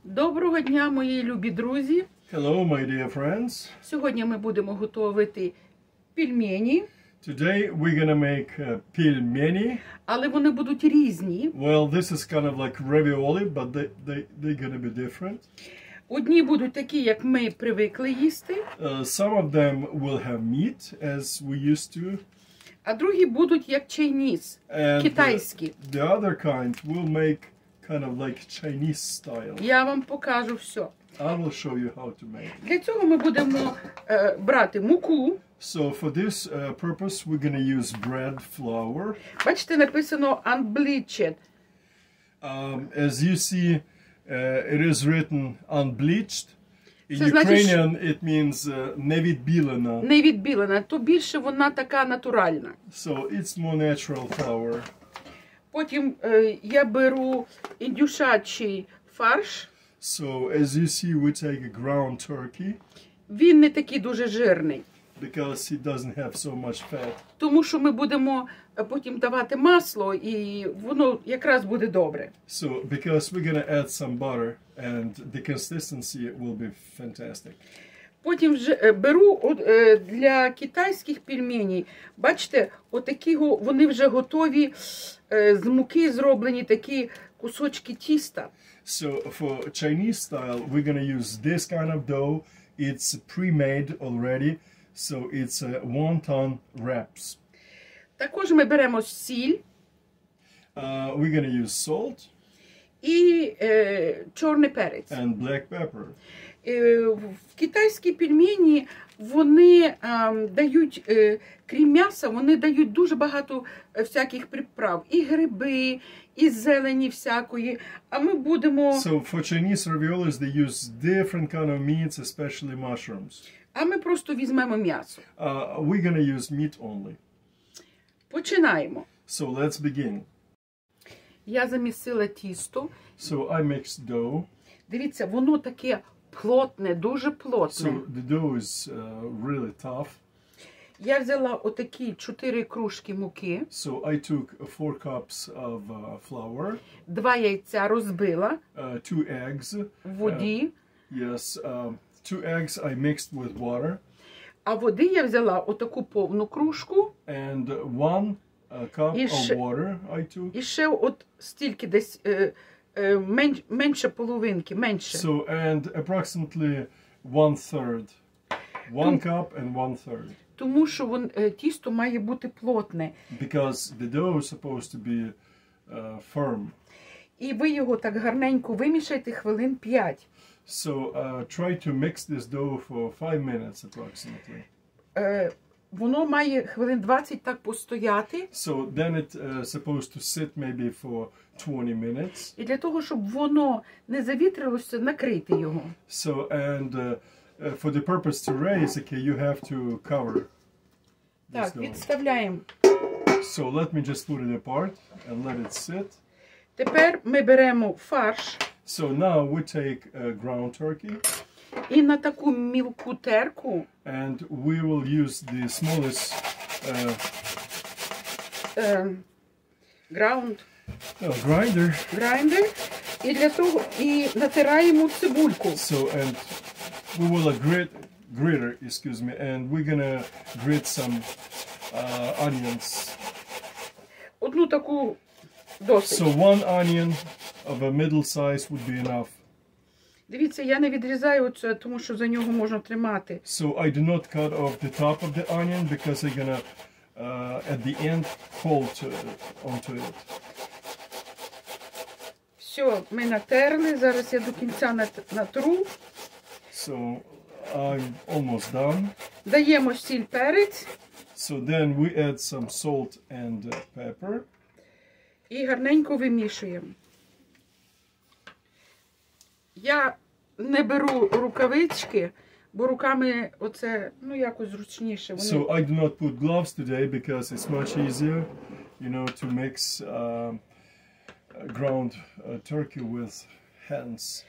Доброго дня, мої любі друзі! Hello, my dear friends. Сьогодні ми будемо готувати пельмені. Today we're gonna make pelmeni. Але вони будуть різні. Well, this is kind of like ravioli, but they're gonna be different. Одні будуть такі, як ми привикли їсти. Some of them will have meat, as we used to. А другі будуть як чайніс, китайські. The other kind will make kind of like Chinese style. Я вам покажу все. I will show you how to make. Для цього ми будемо брати муку. So for this purpose, we're gonna use bread flour. Бачите, написано unbleached. As you see, it is written unbleached. In Це значить, Ukrainian, it means не відбілена. Не відбілена, то більше вона така натуральна. So it's more natural flour. Потім я беру індюшачий фарш. So as you see, we take a ground turkey. Він не такий дуже жирний. Because it doesn't have so much fat. Тому що ми будемо потім давати масло, і воно якраз буде добре. So because we're gonna add some butter, and the consistency will be fantastic. Потім вже беру для китайських пельменей, бачите, отакі вони вже готові, з муки зроблені такі кусочки тіста. So for Chinese style, we're gonna use this kind of dough. It's pre-made already, so it's wonton wraps. Також ми беремо сіль. We're gonna use salt. І чорний перець. And black pepper. В китайські пельмені вони дають, крім м'яса, вони дають дуже багато всяких приправ. І гриби, і зелені всякої. А ми будемо... So for Chinese raviolis, they use different kind of meats, especially mushrooms. А ми просто візьмемо м'ясо. We're gonna use meat only. Починаємо. So let's begin. Я замісила тісто. So I mixed dough. Дивіться, воно таке плотне, дуже плотне. So the dough is really tough. Я взяла отакі 4 кружки муки. So I took 4 cups of flour. 2 яйця розбила. 2 eggs. В воді. Yes, 2 eggs I mixed with water. А води я взяла отаку повну кружку. And 1 cup of water I took. І ще от стільки десь менше половинки, менше. So and approximately 1/3. 1 cup and 1/3. Тому що тісто має бути плотне. Because the dough is supposed to be firm. І ви його так гарненько вимішайте хвилин 5. So try to mix this dough for 5 minutes approximately. Воно має хвилин 20 так постояти. So then it supposed to sit maybe for 20 minutes. І для того, щоб воно не завітрилося, накрити його. So and for the purpose to raise, okay, you have to cover. Так, відставляємо. So let me just put it apart and let it sit. Тепер ми беремо фарш. So now we take ground turkey. І на таку мілку терку. And we will use the smallest grinder. І для того і натираємо цибульку. So and we will gritter, excuse me, and we're gonna grate some onions. Одну таку досить. So 1 onion of a middle size would be enough. Дивіться, я не відрізаю це, тому що за нього можна тримати. So I do not cut off the top of the onion because I'm gonna at the end hold onto it. Все, ми натерли. Зараз я до кінця натру. So I'm almost done. Даємо сіль, перець. So then we add some salt and pepper. І гарненько вимішуємо. Я не беру рукавички, бо руками оце, якось зручніше. So I do not put gloves today because it's much easier, you know, to mix ground turkey with hands.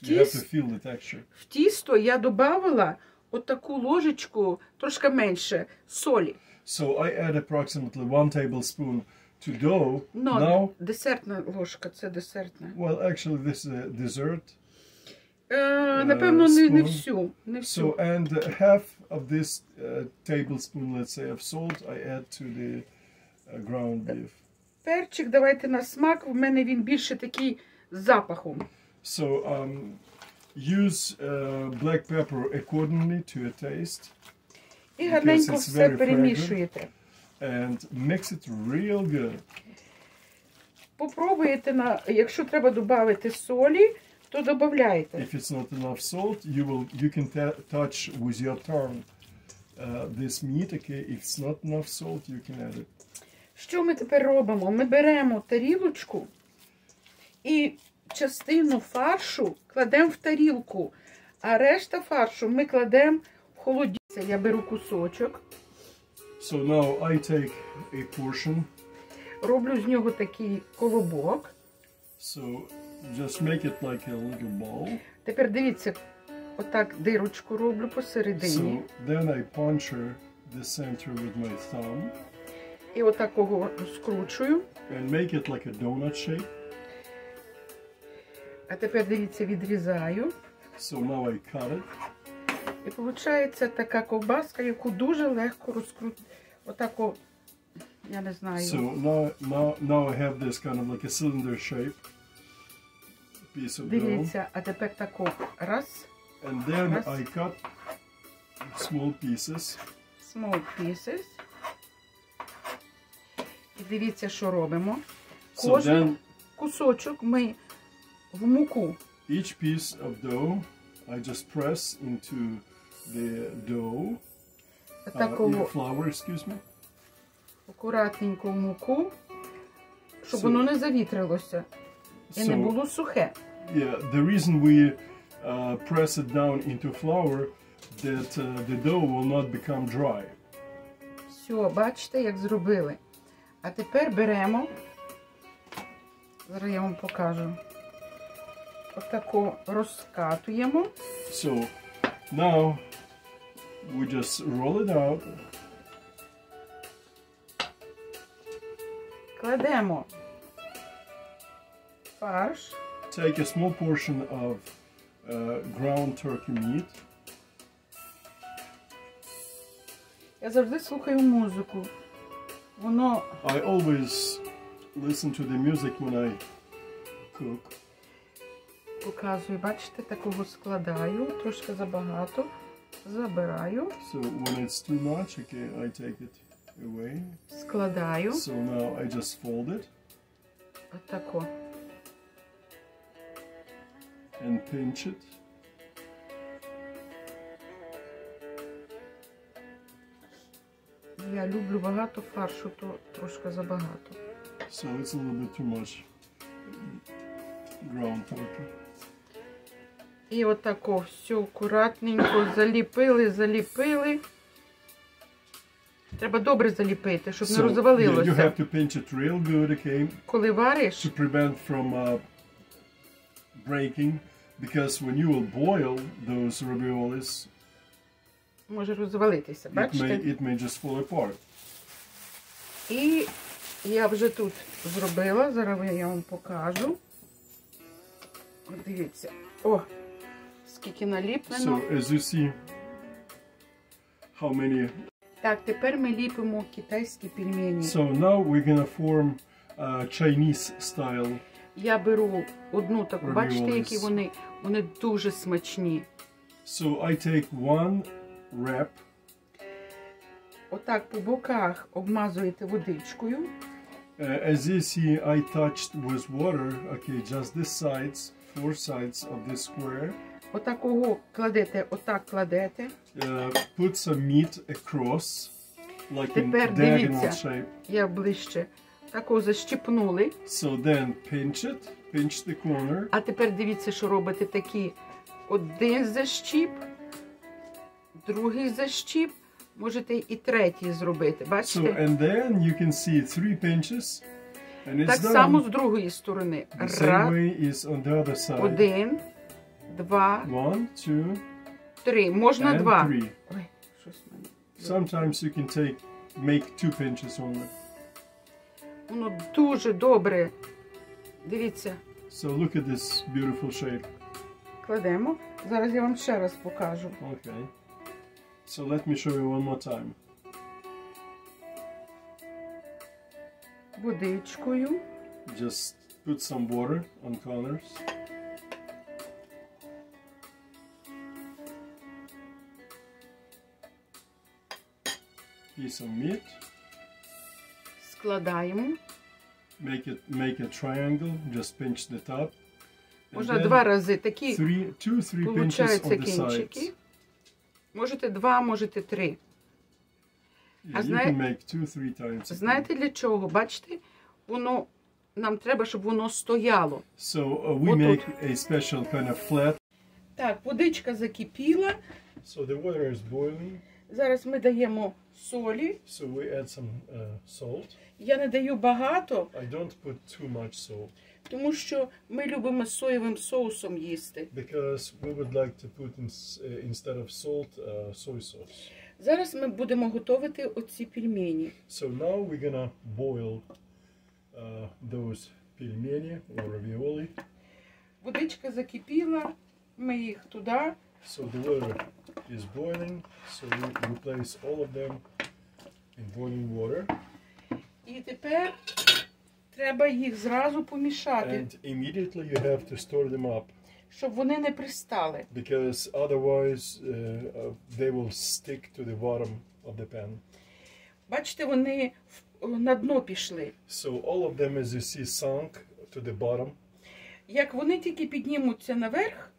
You have to feel the texture. В тісто я додавала отаку ложечку, трошки менше, солі. So I add approximately 1 tablespoon to dough. Now, десертна ложка, це десертна. Well, actually this is a dessert. Напевно, не spoon. всю. Не всю. So, and half of this tablespoon, let's say, of salt, I add to the ground beef. Перчик давайте на смак. В мене він більше такий з запахом. So, use black pepper accordingly to your taste. І гарненько все перемішуєте. And mix it real good. Попробуєте, якщо треба додати солі, то додавайте. If it's not enough salt, you can touch with your tongue this meat. Okay, if it's not enough salt, you can add it. Що ми тепер робимо? Ми беремо тарілочку і частину фаршу кладемо в тарілку, а решта фаршу ми кладемо в холодильник. Я беру кусочок. So now I take a portion. Роблю з нього такий колобок. So just make it like a little ball. Тепер дивіться, отак дирочку роблю посередині. So then I puncture the center with my thumb. І отакого скручую. And make it like a donut shape. А тепер, дивіться, відрізаю. So now I cut it. І виходить така ковбаска, яку дуже легко розкрутити. Отако, я не знаю. So now I have this kind of like a cylinder shape piece of dough. Дивіться, а тепер тако раз. And then I cut small pieces. Small pieces. І дивіться, що робимо. Кожен кусочок ми в муку. Each piece of dough I just press into the dough. Flour, excuse me. Акуратненько в муку, щоб воно не завітрилося і не було сухе. Yeah, the reason we press it down into flour that the dough will not become dry. Все, бачите, як зробили. А тепер беремо, зараз я вам покажу, отако розкатуємо. So now we just roll it out. Кладемо фарш. Take a small portion of ground turkey meat. Я завжди слухаю музику. Воно... I always listen to the music when I cook. Показую, бачите, такого складаю, трошки забагато, забираю. So when it's too much, okay, I take it away. Складаю. So now I just fold it. Отако. And pinch it. Я люблю багато фаршу, то трошки забагато. So it's a little bit too much ground turkey. І отако все акуратненько заліпили. Треба добре заліпити, щоб не розвалилося. You have to pinch it real good, okay? Коли вариш, to prevent from breaking, because when you will boil those raviolis, може розвалитися, бачите? it may just fall apart. І я вже тут зробила, зараз я вам покажу. От дивіться. О, скільки наліплено. So as you see, how many. Так, тепер ми ліпимо китайські пельмені. So now we're gonna form Chinese style. Я беру одну таку, бачите, які вони дуже смачні. So I take one wrap. Отак по боках обмазуєте водичкою. As you see, I touched with water, okay, just the sides, 4 sides of this square. Отакого кладете, отак кладете. Put some meat across, like Тепер in diagonal дивіться, shape. я ближче. Тако защіпнули. So then pinch the corner. А тепер дивіться, що робите такі. Один защіп, другий защіп. Можете і третій зробити, бачите? So and then you can see 3 pinches. And it's Так done. само з другої сторони. The same way is on the other side. Один, два, 1, 2, три. Можна and два. 3. Ой, щось в мене. Sometimes you can make 2 pinches only. Воно дуже добре. Дивіться. So look at this beautiful shape. кладемо. Зараз я вам ще раз покажу. Okay. So let me show you one more time. Водичкою. Just put some water on corners. Piece of meat. Складаємо. Make a triangle. Just pinch the top. Можна два рази такі, 2-3 pinches получаються on the кінчики. sides. Можете два, можете три. Yeah, you can make 2-3 times. Знаєте для чого? Бачите? Воно, нам треба, щоб воно стояло. So we make a special kind of flat. Так, водичка закипіла. So the water is boiling. Зараз ми даємо солі. So we add some salt. Я не даю багато, I don't put too much salt тому що ми любимо з соєвим соусом їсти. because we would like to put instead of salt soy sauce. Зараз ми будемо готувати оці пельмені. So now we're gonna boil those пельмені or ravioli. Водичка закипіла, ми їх туди. So the water is boiling, so we place all of them in boiling water. І тепер треба їх зразу помішати, And immediately you have to store them up щоб вони не пристали. because otherwise they will stick to the bottom of the pan. Бачите, вони на дно пішли. So all of them, as you see, sunk to the bottom. Як вони тільки піднімуться наверх,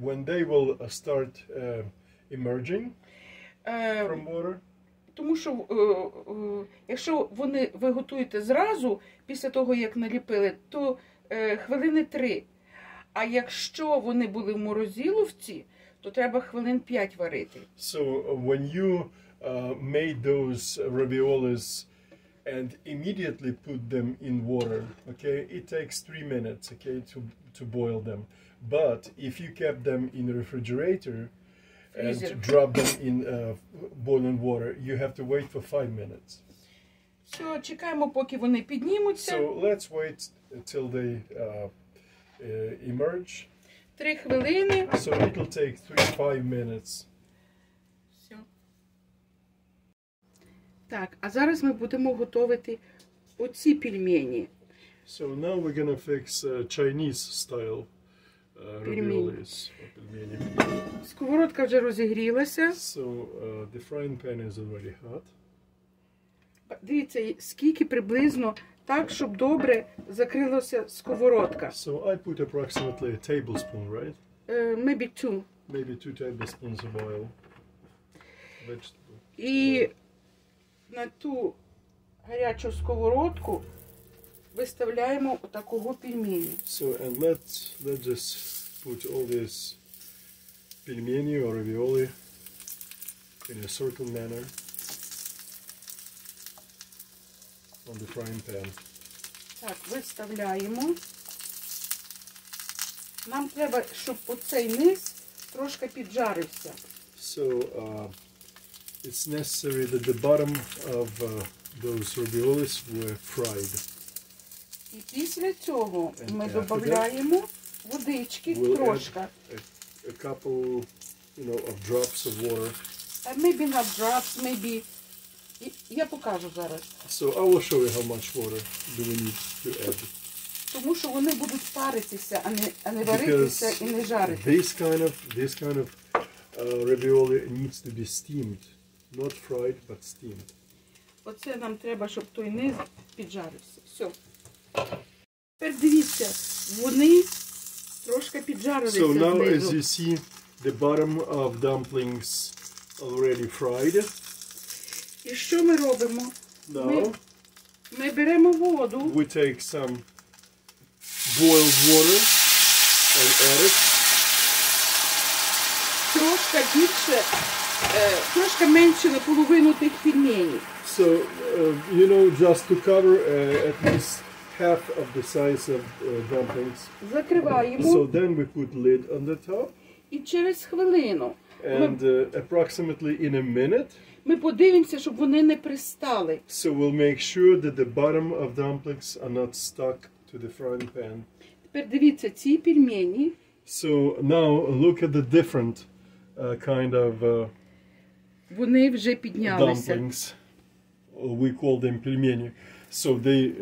When they will start emerging from water. тому що якщо ви готуєте зразу, після того, як наліпили, то хвилини 3. А якщо вони були в морозиловці, то треба хвилин 5 варити. So when you made those raviolis and immediately put them in water, okay, it takes 3 minutes, okay, to boil them. But if you kept them in the refrigerator and drop them in boiling water, you have to wait for 5 minutes. Все, чекаємо, поки вони піднімуться. So let's wait till they emerge. 3 хвилини. So it'll take 3-5 minutes. Все. Так, а зараз ми будемо готувати оці пельмені. So now we're gonna fix Chinese style raviolis. Пельмені. Сковородка вже розігрілася. So the frying pan is already hot. Дивіться, скільки приблизно так, щоб добре закрилася сковородка. So I put approximately a tablespoon, right? Maybe 2. Maybe 2 tablespoons of oil. Vegetable. І на ту гарячу сковородку виставляємо отакого пельмені. So and let's just put all this пельмені or ravioli in a circle manner on the frying pan. Так, виставляємо. Нам треба, щоб оцей низ трошки піджарився. So it's necessary that the bottom of those raviolis were fried. І після цього ми додаємо водички трошки. A couple, of drops of water. Maybe not drops, maybe. Я покажу зараз. So I will show you how much water do we need to add. Тому що вони будуть паритися, а не варитися і не жарити. This kind of ravioli needs to be steamed, not fried, but steamed. Оце нам треба, щоб той низ піджарився. Все. Тепер дивіться, вони трошки піджарилися So now, as знизу. you see, the bottom of dumplings already fried. І що ми робимо? Now Ми беремо воду. we take some boiled water and add it. Трошки більше, трошки менше на половину тих пельменів. So, just to cover at least half of the size of dumplings. Закриваємо. So then we put lid on the top. І через хвилину And approximately in a minute, ми подивимося, щоб вони не пристали. so we'll make sure that the bottom of dumplings are not stuck to the frying pan. Тепер дивіться, ці пельмені So now look at the different kind of Вони вже піднялися. dumplings. We call them пельмені. So they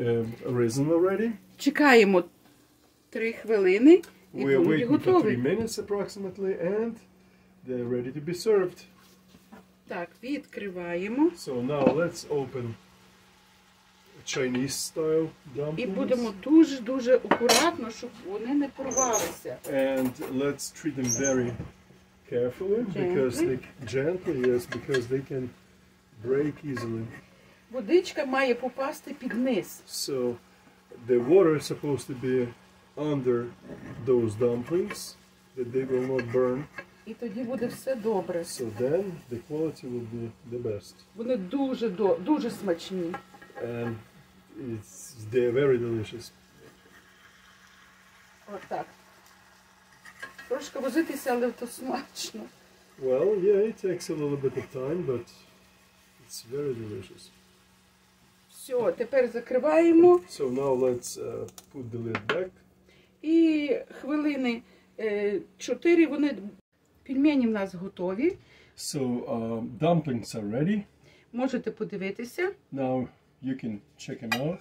risen already. Чекаємо 3 хвилини і We are будуть waiting for 3 готові. minutes approximately, and they're ready to be served. Так, відкриваємо. So now let's open Chinese style І dumplings. будемо дуже-дуже акуратно, щоб вони не порвалися. And let's treat them very carefully because they can break easily. Водичка має попасти під низ. So the water is supposed to be under those dumplings that they will not burn. І тоді буде все добре. So then the quality will be the best. Вони дуже смачні. And they're very delicious. Отак. Трошки возитися, але то смачно. Well, yeah, it takes a little bit of time, but it's very delicious. Все, тепер закриваємо. So now let's put the lid back. І хвилини 4 вони... Пельмені в нас готові. So dumplings are ready. Можете подивитися. Now you can check them out.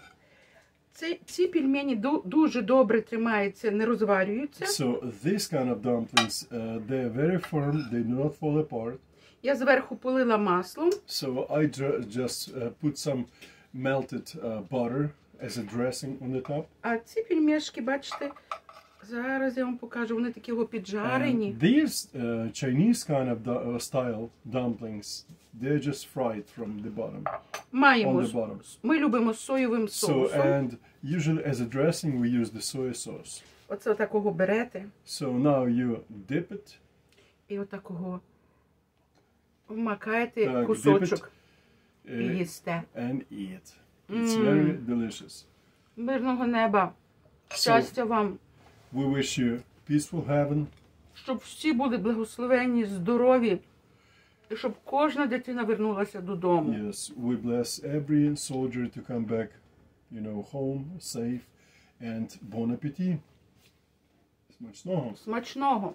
Ці пельмені дуже добре тримаються, не розварюються. So this kind of dumplings, they're very firm, they do not fall apart. Я зверху полила маслом. So I just put some melted butter as a dressing on the top. А ці пельмешки, бачите, зараз я вам покажу, вони такі піджарені. And these Chinese kind of style dumplings, they're just fried from the bottom. Маємо, On the bottom. ми любимо з соєвим So соусом. and usually as a dressing we use the soy sauce. Оце такого берете. So now you dip it. І отакого вмакаєте Так, кусочок і uh, їсте. and eat. It's very delicious. Мирного неба. Щастя вам. We wish you peaceful heaven. Щоб всі були благословенні, здорові. І щоб кожна дитина вернулася додому. Yes, we bless every soldier to come back, you know, home safe, and bon appetit. Смачного. Смачного.